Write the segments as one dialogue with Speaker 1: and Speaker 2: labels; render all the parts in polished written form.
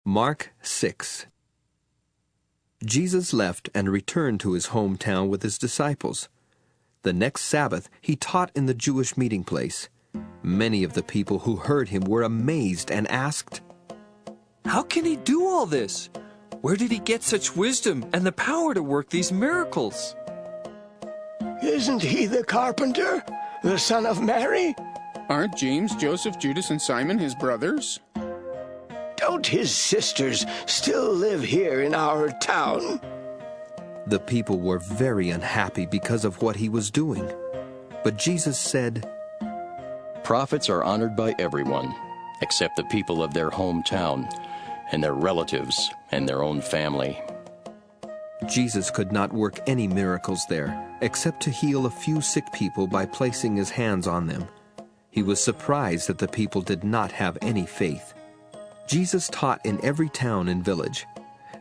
Speaker 1: Mark 6. Jesus left and returned to his hometown with his disciples. The next Sabbath he taught in the Jewish meeting place. Many of the people who heard him were amazed and asked,
Speaker 2: "How can he do all this? Where did he get such wisdom and the power to work these miracles?"
Speaker 3: "Isn't he the carpenter, the son of Mary?
Speaker 4: Aren't James, Joseph, Judas, and Simon his brothers?
Speaker 3: Don't his sisters still live here in our town?"
Speaker 1: The people were very unhappy because of what he was doing. But Jesus said,
Speaker 5: "Prophets are honored by everyone, except the people of their hometown, and their relatives, and their own family."
Speaker 1: Jesus could not work any miracles there, except to heal a few sick people by placing his hands on them. He was surprised that the people did not have any faith. Jesus taught in every town and village.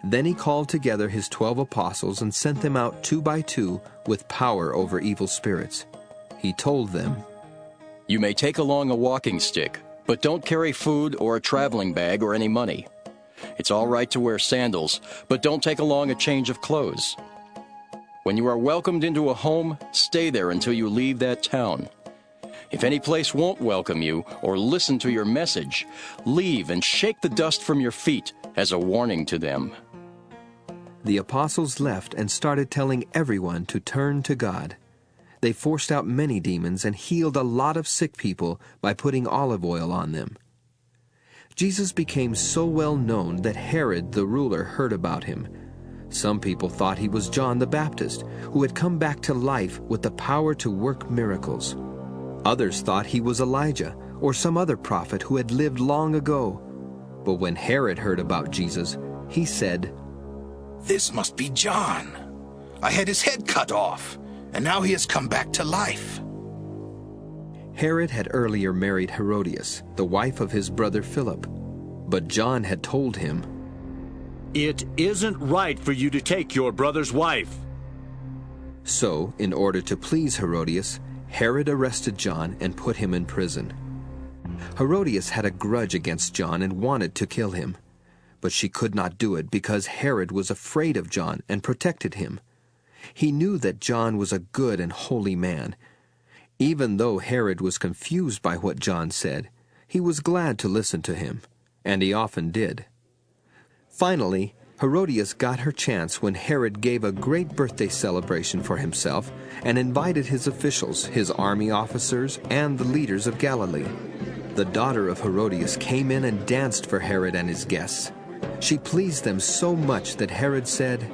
Speaker 1: Then he called together his 12 apostles and sent them out 2 by 2 with power over evil spirits. He told them,
Speaker 5: "You may take along a walking stick, but don't carry food or a traveling bag or any money. It's all right to wear sandals, but don't take along a change of clothes. When you are welcomed into a home, stay there until you leave that town. If any place won't welcome you or listen to your message, leave and shake the dust from your feet as a warning to them."
Speaker 1: The apostles left and started telling everyone to turn to God. They forced out many demons and healed a lot of sick people by putting olive oil on them. Jesus became so well known that Herod the ruler heard about him. Some people thought he was John the Baptist, who had come back to life with the power to work miracles. Others thought he was Elijah or some other prophet who had lived long ago. But when Herod heard about Jesus, he said,
Speaker 6: "This must be John. I had his head cut off, and now he has come back to life."
Speaker 1: Herod had earlier married Herodias, the wife of his brother Philip. But John had told him,
Speaker 7: "It isn't right for you to take your brother's wife."
Speaker 1: So, in order to please Herodias, Herod arrested John and put him in prison. Herodias had a grudge against John and wanted to kill him. But she could not do it because Herod was afraid of John and protected him. He knew that John was a good and holy man. Even though Herod was confused by what John said, he was glad to listen to him, and he often did. Finally, Herodias got her chance when Herod gave a great birthday celebration for himself and invited his officials, his army officers, and the leaders of Galilee. The daughter of Herodias came in and danced for Herod and his guests. She pleased them so much that Herod said,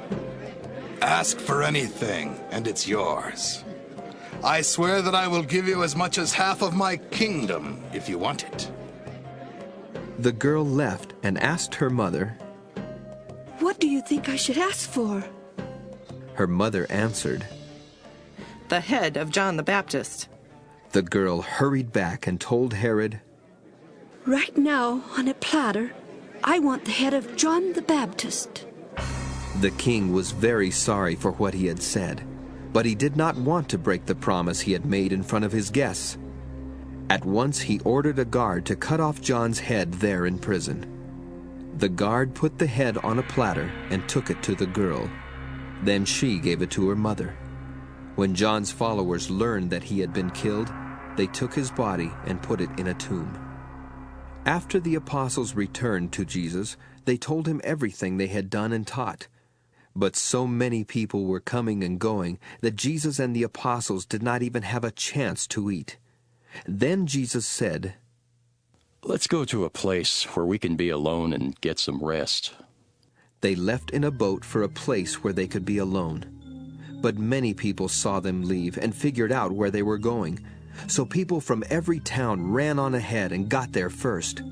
Speaker 6: "Ask for anything, and it's yours. I swear that I will give you as much as half of my kingdom if you want it."
Speaker 1: The girl left and asked her mother,
Speaker 8: "What do you think I should ask for?"
Speaker 1: Her mother answered,
Speaker 9: "The head of John the Baptist."
Speaker 1: The girl hurried back and told Herod,
Speaker 8: "Right now, on a platter, I want the head of John the Baptist."
Speaker 1: The king was very sorry for what he had said, but he did not want to break the promise he had made in front of his guests. At once he ordered a guard to cut off John's head there in prison. The guard put the head on a platter and took it to the girl. Then she gave it to her mother. When John's followers learned that he had been killed, they took his body and put it in a tomb. After the apostles returned to Jesus, they told him everything they had done and taught. But so many people were coming and going that Jesus and the apostles did not even have a chance to eat. Then Jesus said,
Speaker 5: "Let's go to a place where we can be alone and get some rest."
Speaker 1: They left in a boat for a place where they could be alone. But many people saw them leave and figured out where they were going. So people from every town ran on ahead and got there first.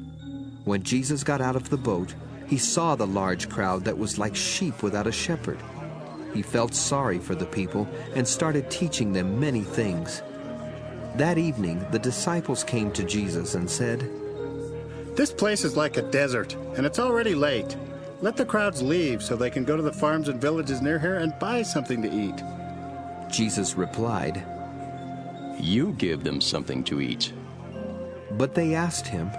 Speaker 1: When Jesus got out of the boat, he saw the large crowd that was like sheep without a shepherd. He felt sorry for the people and started teaching them many things. That evening, the disciples came to Jesus and said,
Speaker 4: "This place is like a desert, and it's already late. Let the crowds leave so they can go to the farms and villages near here and buy something to eat."
Speaker 1: Jesus replied,
Speaker 5: "You give them something to eat."
Speaker 1: But they asked him,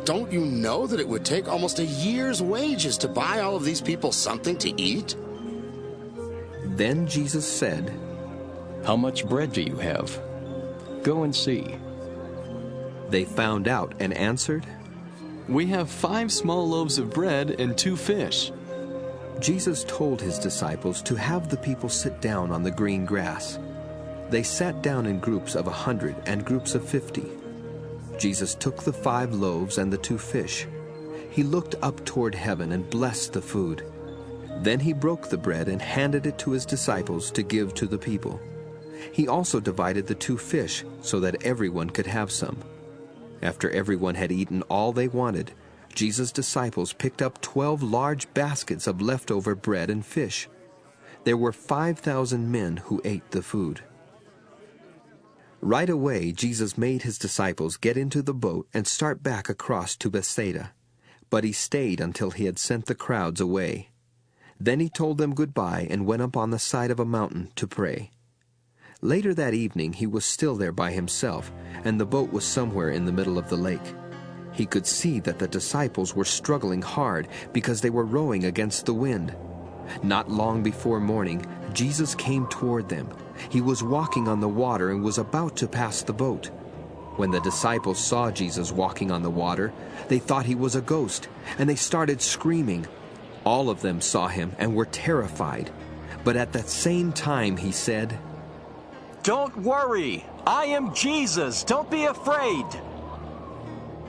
Speaker 10: Don't you know that it would take almost a year's wages to buy all of these people something to eat?
Speaker 1: Then Jesus said,
Speaker 5: How much bread do you have? Go and see.
Speaker 1: They found out and answered,
Speaker 2: We have 5 small loaves of bread and 2 fish.
Speaker 1: Jesus told his disciples to have the people sit down on the green grass. They sat down in groups of 100 and groups of 50. Jesus took the 5 loaves and the 2 fish. He looked up toward heaven and blessed the food. Then he broke the bread and handed it to his disciples to give to the people. He also divided the 2 fish so that everyone could have some. After everyone had eaten all they wanted, Jesus' disciples picked up 12 large baskets of leftover bread and fish. There were 5,000 men who ate the food. Right away, Jesus made his disciples get into the boat and start back across to Bethsaida. But he stayed until he had sent the crowds away. Then he told them goodbye and went up on the side of a mountain to pray. Later that evening he was still there by himself, and the boat was somewhere in the middle of the lake. He could see that the disciples were struggling hard because they were rowing against the wind. Not long before morning, Jesus came toward them. He was walking on the water and was about to pass the boat. When the disciples saw Jesus walking on the water, they thought he was a ghost, and they started screaming. All of them saw him and were terrified. But at that same time he said,
Speaker 7: Don't worry! I am Jesus! Don't be afraid!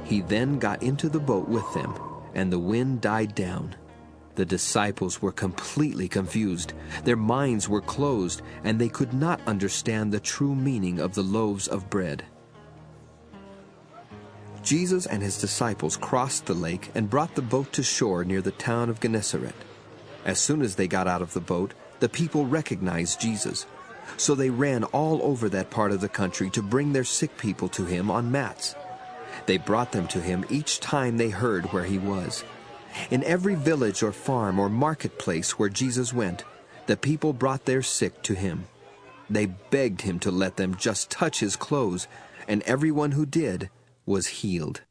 Speaker 1: He then got into the boat with them, and the wind died down. The disciples were completely confused. Their minds were closed, and they could not understand the true meaning of the loaves of bread. Jesus and his disciples crossed the lake and brought the boat to shore near the town of Gennesaret. As soon as they got out of the boat, the people recognized Jesus. So they ran all over that part of the country to bring their sick people to him on mats. They brought them to him each time they heard where he was. In every village or farm or marketplace where Jesus went, the people brought their sick to him. They begged him to let them just touch his clothes, and everyone who did was healed.